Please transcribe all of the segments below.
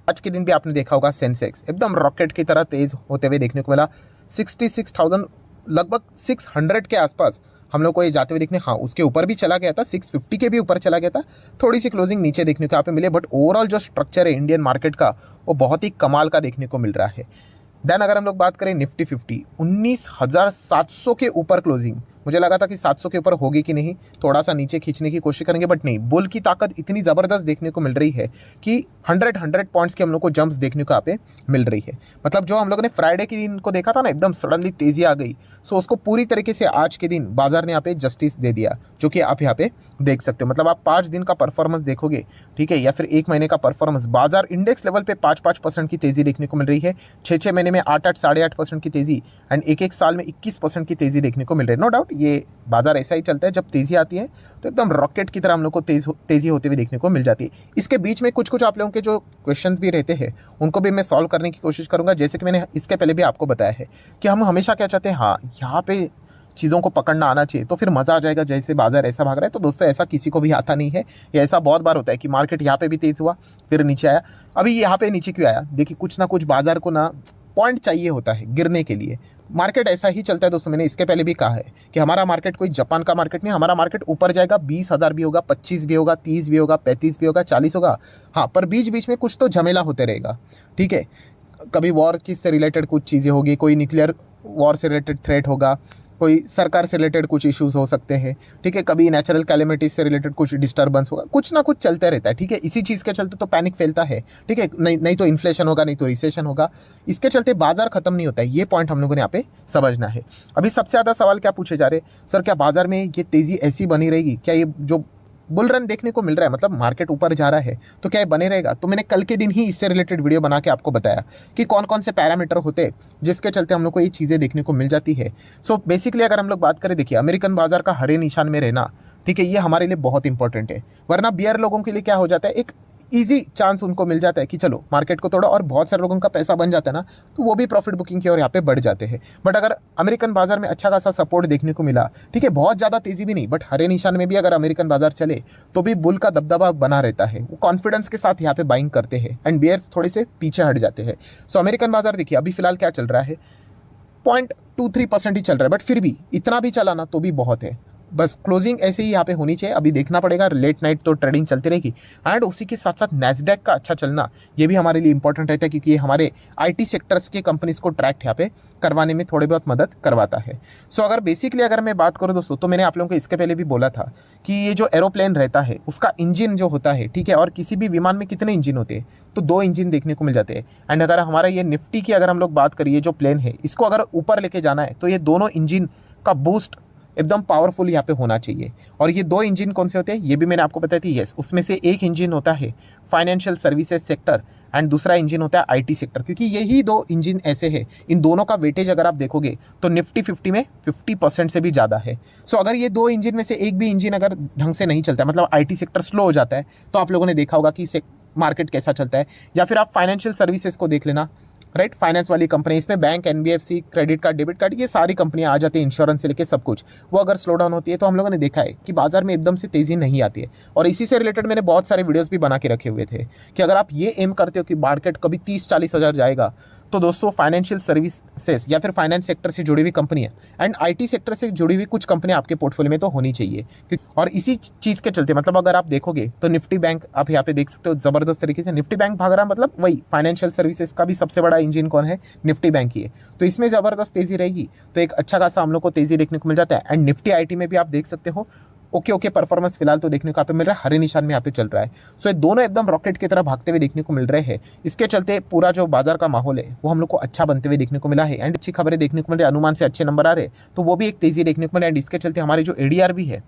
आज के दिन भी आपने देखा होगा सेंसेक्स एकदम रॉकेट की तरह तेज होते हुए देखने को मिला। 66,000 लगभग 600 के आसपास हम लोग को ये जाते हुए देखने, हाँ उसके ऊपर भी चला गया था, 650 के भी ऊपर चला गया था, थोड़ी सी क्लोजिंग नीचे देखने को यहाँ पे मिले, बट ओवरऑल जो स्ट्रक्चर है इंडियन मार्केट का वो बहुत ही कमाल का देखने को मिल रहा है। देन अगर हम लोग बात करें निफ्टी 50, 19,700 के ऊपर क्लोजिंग। मुझे लगा था कि 700 के ऊपर होगी कि नहीं, थोड़ा सा नीचे खींचने की कोशिश करेंगे, बट नहीं, बुल की ताकत इतनी ज़बरदस्त देखने को मिल रही है कि 100 पॉइंट्स के हम लोग को जंप्स देखने को यहाँ पे मिल रही है। मतलब जो हम लोगों ने फ्राइडे के दिन को देखा था ना, एकदम सडनली तेज़ी आ गई, सो उसको पूरी तरीके से आज के दिन बाजार ने यहाँ पे जस्टिस दे दिया, जो कि आप यहाँ पे देख सकते हो। मतलब आप 5 दिन का परफॉर्मेंस देखोगे, ठीक है, या फिर 1 महीने का परफॉर्मेंस, बाजार इंडेक्स लेवल पे 5-5% की तेज़ी देखने को मिल रही है, 6-6 महीने में 8-8, 8.5% की तेज़ी, एंड एक साल में 21% की तेज़ी देखने को मिल रही है। नो डाउट ये बाजार ऐसा ही चलता है, जब तेज़ी आती है तो एकदम रॉकेट की तरह हम लोग को तेज़ी होते हुए देखने को मिल जाती है। इसके बीच में कुछ आप लोगों के जो क्वेश्चंस भी रहते हैं उनको भी मैं सॉल्व करने की कोशिश करूँगा। जैसे कि मैंने इसके पहले भी आपको बताया है कि हम हमेशा क्या चाहते हैं, हाँ यहाँ पे चीज़ों को पकड़ना आना चाहिए तो फिर मज़ा आ जाएगा, जैसे बाजार ऐसा भाग रहा है। तो दोस्तों ऐसा किसी को भी आता नहीं है, या ऐसा बहुत बार होता है कि मार्केट यहाँ पे भी तेज़ हुआ फिर नीचे आया। अभी यहाँ पे नीचे क्यों आया, देखिए कुछ ना कुछ बाजार को ना पॉइंट चाहिए होता है गिरने के लिए। मार्केट ऐसा ही चलता है दोस्तों, मैंने इसके पहले भी कहा है कि हमारा मार्केट कोई जापान का मार्केट नहीं, हमारा मार्केट ऊपर जाएगा, 20,000 भी होगा, 25 भी होगा, 30 भी होगा, 35 भी होगा, 40 होगा, हाँ, पर बीच बीच में कुछ तो झमेला होते रहेगा, ठीक है। कभी वॉर की से रिलेटेड कुछ चीज़ें होगी, कोई न्यूक्लियर वॉर से रिलेटेड थ्रेट होगा, कोई सरकार से रिलेटेड कुछ इश्यूज हो सकते हैं, ठीक है, कभी नेचुरल कैलेमिटीज से रिलेटेड कुछ डिस्टर्बेंस होगा, कुछ ना कुछ चलते रहता है, ठीक है। इसी चीज़ के चलते तो पैनिक फैलता है, ठीक है, नहीं तो इन्फ्लेशन होगा, नहीं तो रिसेशन होगा, इसके चलते बाजार खत्म नहीं होता है। ये पॉइंट हम लोगों ने यहाँ पे समझना है। अभी सबसे ज़्यादा सवाल क्या पूछे जा रहे हैं, सर क्या बाजार में ये तेज़ी ऐसी बनी रहेगी, क्या ये जो बुल रन देखने को मिल रहा है, मतलब मार्केट ऊपर जा रहा है, तो क्या ये बने रहेगा? तो मैंने कल के दिन ही इससे रिलेटेड वीडियो बना के आपको बताया कि कौन कौन से पैरामीटर होते हैं जिसके चलते हम लोग को ये चीज़ें देखने को मिल जाती है। सो बेसिकली अगर हम लोग बात करें, देखिए अमेरिकन बाजार का हरे निशान में रहना, ठीक है, ये हमारे लिए बहुत इंपॉर्टेंट है। वरना बियर लोगों के लिए क्या हो जाता है, एक ईजी चांस उनको मिल जाता है कि चलो मार्केट को तोड़ो, और बहुत सारे लोगों का पैसा बन जाता है ना, तो वो भी प्रॉफिट बुकिंग की ओर यहाँ पे बढ़ जाते हैं। बट अगर अमेरिकन बाजार में अच्छा खासा सपोर्ट देखने को मिला, ठीक है, बहुत ज़्यादा तेज़ी भी नहीं, बट हरे निशान में भी अगर अमेरिकन बाजार चले तो भी बुल का दबदबा बना रहता है, वो कॉन्फिडेंस के साथ यहाँ पे बाइंग करते हैं एंड बियर्स थोड़े से पीछे हट जाते हैं। सो अमेरिकन बाजार देखिए अभी फिलहाल क्या चल रहा है, 0.23% ही चल रहा है, बट फिर भी इतना भी चला ना तो भी बहुत है। बस क्लोजिंग ऐसे ही यहाँ पे होनी चाहिए। अभी देखना पड़ेगा, लेट नाइट तो ट्रेडिंग चलती रहेगी, एंड उसी के साथ साथ नैस्डैक का अच्छा चलना ये भी हमारे लिए इंपॉर्टेंट रहता है, क्योंकि ये हमारे आईटी सेक्टर्स के कंपनीज को ट्रैक यहाँ पे करवाने में थोड़ी बहुत मदद करवाता है। सो अगर बेसिकली अगर मैं बात करूँ दोस्तों, तो मैंने आप लोगों को इसके पहले भी बोला था कि ये जो एरोप्लेन रहता है उसका इंजन जो होता है, ठीक है, और किसी भी विमान में कितने इंजन होते हैं, तो 2 इंजन देखने को मिल जाते हैं। एंड अगर हमारा ये निफ्टी की अगर हम लोग बात करिए, जो प्लेन है इसको अगर ऊपर लेके जाना है तो ये दोनों इंजन का बूस्ट एकदम पावरफुल यहाँ पे होना चाहिए। और ये 2 इंजन कौन से होते हैं ये भी मैंने आपको बताई थी। यस, उसमें से एक इंजन होता है फाइनेंशियल सर्विसेज सेक्टर एंड दूसरा इंजन होता है आईटी सेक्टर, क्योंकि यही 2 इंजन ऐसे हैं, इन दोनों का वेटेज अगर आप देखोगे तो निफ्टी 50 में 50% से भी ज़्यादा है। सो अगर ये 2 इंजन में से एक भी इंजन अगर ढंग से नहीं चलता है, मतलब आईटी सेक्टर स्लो हो जाता है, तो आप लोगों ने देखा होगा कि मार्केट कैसा चलता है। या फिर आप फाइनेंशियल सर्विसेज को देख लेना, राइट, फाइनेंस वाली कंपनी, इसमें bank, NBFC, credit card, debit card, ये सारी कंपनियां आ जाती है, इंश्योरेंस से लेके सब कुछ। वो अगर स्लो डाउन होती है तो हम लोगों ने देखा है कि बाजार में एकदम से तेज़ी नहीं आती है। और इसी से रिलेटेड मैंने बहुत सारे वीडियोस भी बना के रखे हुए थे कि अगर आप ये एम करते हो कि मार्केट कभी 30-40 हज़ार जाएगा, तो दोस्तों फाइनेंशियल सर्विसेज या फिर फाइनेंस सेक्टर से जुड़ी हुई कंपनियां एंड आईटी सेक्टर से जुड़ी हुई कुछ कंपनियां आपके पोर्टफोलियो में तो होनी चाहिए। और इसी चीज़ के चलते मतलब अगर आप देखोगे तो निफ्टी बैंक आप यहाँ पे देख सकते हो, ज़बरदस्त तरीके से निफ्टी बैंक भाग रहा है। मतलब वही फाइनेंशियल सर्विसेज का भी सबसे बड़ा इंजन कौन है, निफ्टी बैंक ही है, तो इसमें ज़बरदस्त तेज़ी रहेगी, तो एक अच्छा खासा हम लोग को तेज़ी देखने को मिल जाता है। एंड निफ्टी आईटी में भी आप देख सकते हो ओके परफॉर्मेंस फिलहाल तो देखने को यहाँ पे मिल रहा है, हरे निशान में यहाँ पे चल रहा है। सो ये दोनों एकदम रॉकेट की तरह भागते हुए देखने को मिल रहे हैं। इसके चलते पूरा जो बाजार का माहौल है वो हम लोग को अच्छा बनते हुए देखने को मिला है, एंड अच्छी खबरें देखने को मिल रही है, अनुमान से अच्छे नंबर आ रहे हैं, तो वो भी एक तेज़ी देखने को मिला। एंड इसके चलते हमारी जो एडीआर भी है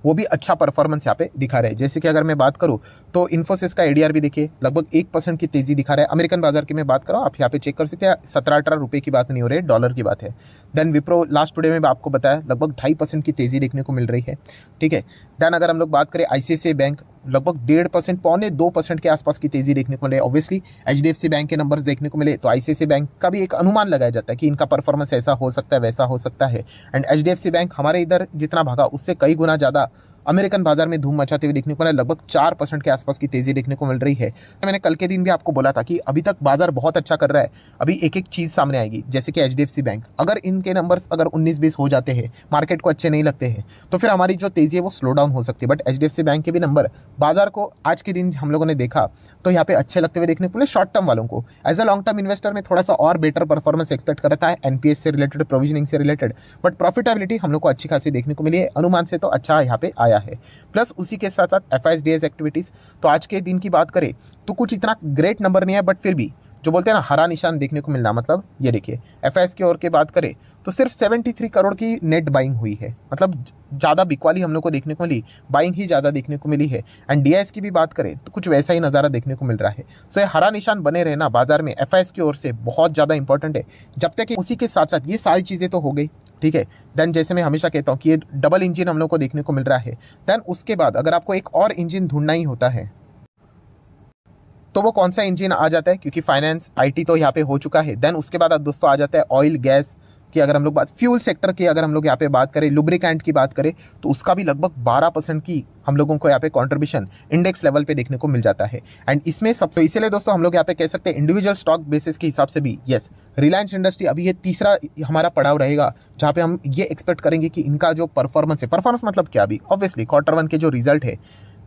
वो भी अच्छा परफॉर्मेंस यहाँ पे दिखा रहे हैं। जैसे कि अगर मैं बात करूँ तो इन्फोसिस का एडीआर भी देखिए लगभग 1% की तेज़ी दिखा रहा है। अमेरिकन बाजार की मैं बात कर रहा हूँ, आप यहाँ पे चेक कर सकते हैं, 17-18 रुपये की बात नहीं हो रही है, डॉलर की बात है। देन विप्रो लास्ट टुडे में आपको बताया लगभग 2.5% की तेज़ी देखने को मिल रही है, ठीक है। देन अगर हम लोग बात करें आईसीआईसीआई बैंक लगभग 1.5%, 1.25% के आसपास की तेज़ी देखने को मिले। ऑब्वियसली एचडीएफसी बैंक के नंबर्स देखने को मिले तो आईसीआईसीआई बैंक का भी एक अनुमान लगाया जाता है कि इनका परफॉर्मेंस ऐसा हो सकता है, वैसा हो सकता है। एंड एचडीएफसी बैंक हमारे इधर जितना भागा उससे कई गुना ज़्यादा अमेरिकन बाजार में धूम मचाते हुए देखने को मिला, लगभग 4% के आसपास की तेजी देखने को मिल रही है। मैंने कल के दिन भी आपको बोला था कि अभी तक बाजार बहुत अच्छा कर रहा है, अभी एक एक चीज़ सामने आएगी, जैसे कि HDFC बैंक, अगर इनके नंबर्स अगर 19-20 हो जाते हैं, मार्केट को अच्छे नहीं लगते हैं, तो फिर हमारी जो तेज़ी है वो स्लो डाउन हो सकती है। बट HDFC बैंक के भी नंबर बाजार को आज के दिन हम लोगों ने देखा तो यहाँ पे अच्छे लगते हुए देखने को मिले। शॉर्ट टर्म वालों को as a long term investor में थोड़ा सा और बेटर परफॉर्मेंस एक्सपेक्ट करता है NPS से रिलेटेड, प्रोविजनिंग से रिलेटेड, बट प्रॉफिटेबिलिटी हम लोग को अच्छी खासी देखने को मिली है, अनुमान से तो अच्छा यहाँ पे आया है। प्लस उसी के साथ साथ FISDS एक्टिविटीज़, तो आज के दिन की बात करें तो कुछ इतना ग्रेट नंबर नहीं है, बट फिर भी जो बोलते हैं ना हरा निशान देखने को मिलना, मतलब ये देखिए FIS की ओर की बात करें तो सिर्फ 73 करोड़ की नेट बाइंग हुई है, मतलब ज़्यादा बिकवाली हम लोग को देखने को मिली, बाइंग ही ज़्यादा देखने को मिली है। एंड DIS की भी बात करें तो कुछ वैसा ही नज़ारा देखने को मिल रहा है। सो ये हरा निशान बने रहना बाजार में FIS की ओर से बहुत ज़्यादा इंपॉर्टेंट है। जब तक कि उसी के साथ साथ ये सारी चीज़ें तो हो गई, ठीक है, देन जैसे मैं हमेशा कहता हूँ कि ये डबल इंजन हम लोग को देखने को मिल रहा है। देन उसके बाद अगर आपको एक और इंजन ढूंढना ही होता है तो वो कौन सा इंजन आ जाता है, क्योंकि फाइनेंस IT तो यहाँ पे हो चुका है। देन उसके बाद दोस्तों आ जाता है ऑयल गैस की, अगर हम लोग बात फ्यूल सेक्टर की अगर हम लोग यहाँ पे बात करें, लुब्रिकेंट की बात करें तो उसका भी लगभग 12% की हम लोगों को यहाँ पे कंट्रीब्यूशन इंडेक्स लेवल पे देखने को मिल जाता है। एंड इसमें सबसे इसीलिए दोस्तों हम लोग यहाँ पे कह सकते हैं इंडिविजुअल स्टॉक बेसिस के हिसाब से भी यस, रिलायंस इंडस्ट्री अभी ये तीसरा हमारा पड़ाव रहेगा जहाँ पे हम ये एक्सपेक्ट करेंगे कि इनका जो परफॉर्मेंस है, परफॉर्मेंस मतलब क्या, अभी ऑब्वियसली Q1 के जो रिजल्ट है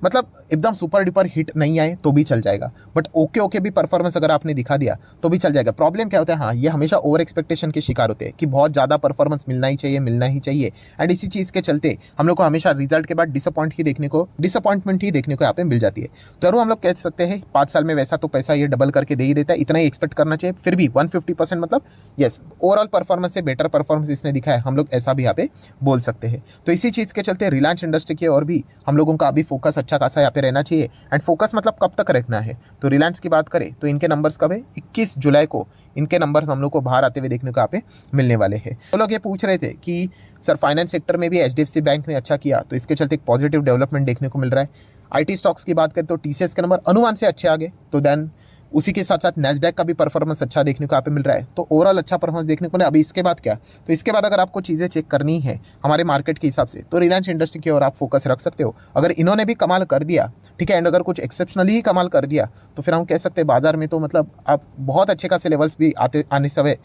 मतलब एकदम सुपर डुपर हिट नहीं आए तो भी चल जाएगा, बट ओके भी परफॉर्मेंस अगर आपने दिखा दिया तो भी चल जाएगा। प्रॉब्लम क्या होता है, हाँ ये हमेशा ओवर एक्सपेक्टेशन के शिकार होते हैं कि बहुत ज़्यादा परफॉर्मेंस मिलना ही चाहिए। एंड इसी चीज़ के चलते हम लोग को हमेशा रिजल्ट के बाद डिसअपॉइंटमेंट ही देखने को यहाँ पे मिल जाती है। जरूर हम लोग कह सकते हैं 5 साल में वैसा तो पैसा ये डबल करके दे ही देता है, इतना ही एक्सपेक्ट करना चाहिए। फिर भी 150% मतलब यस, ओवरऑल परफॉर्मेंस से बेटर परफॉर्मेंस इसने दिखा है, हम लोग ऐसा भी यहाँ पे बोल सकते हैं। तो इसी चीज़ के चलते रिलायंस इंडस्ट्री की और भी हम लोगों का अभी फोकस अच्छा खासा यहाँ पे रहना चाहिए। एंड फोकस मतलब कब तक रखना है, तो रिलायंस की बात करें तो इनके नंबर्स कब है, 21 जुलाई को इनके नंबर्स हम लोग को बाहर आते हुए देखने को यहाँ पे मिलने वाले हैं। तो लोग ये पूछ रहे थे कि सर फाइनेंस सेक्टर में भी HDFC बैंक ने अच्छा किया, तो इसके चलते एक पॉजिटिव डेवलपमेंट देखने को मिल रहा है। IT स्टॉक्स की बात करें तो TCS के नंबर अनुमान से अच्छे आ गए, तो देन उसी के साथ साथ NASDAQ का भी परफॉर्मेंस अच्छा देखने को यहाँ पे मिल रहा है। तो ओवरऑल अच्छा परफॉर्मेंस देखने को मिला। अभी इसके बाद क्या, तो इसके बाद अगर आपको चीज़ें चेक करनी है हमारे मार्केट के हिसाब से तो रिलायंस इंडस्ट्री की ओर आप फोकस रख सकते हो। अगर इन्होंने भी कमाल कर दिया, ठीक है, एंड अगर कुछ एक्सेप्शनली ही कमाल कर दिया तो फिर हम कह सकते हैं बाजार में तो मतलब आप बहुत अच्छे खासे लेवल्स भी आने समय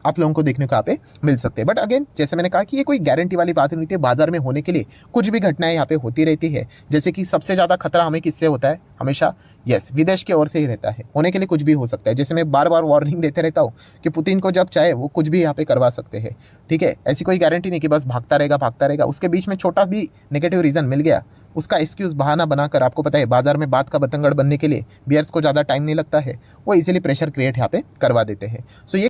आप लोगों को देखने को यहाँ पे मिल सकते हैं। बट अगेन जैसे मैंने कहा कि ये कोई गारंटी वाली बात नहीं होती है, बाजार में होने के लिए कुछ भी घटनाएं यहाँ पे होती रहती है। जैसे कि सबसे ज़्यादा खतरा हमें किससे होता है, हमेशा यस विदेश की ओर से ही रहता है, होने के लिए कुछ भी हो सकता है। जैसे मैं बार बार वार्निंग देते रहता हूँ कि पुतिन को जब चाहे वो कुछ भी यहाँ पे करवा सकते हैं, ठीक है, ऐसी कोई गारंटी नहीं कि बस भागता रहेगा। उसके बीच में छोटा भी नेगेटिव रीज़न मिल गया, उसका एक्सक्यूज़ बहाना बनाकर, आपको पता है बाजार में बात का बतंगड़ बनने के लिए बियर्स को ज़्यादा टाइम नहीं लगता है, वो इजीली प्रेशर क्रिएट यहाँ पे करवा देते हैं। सो ये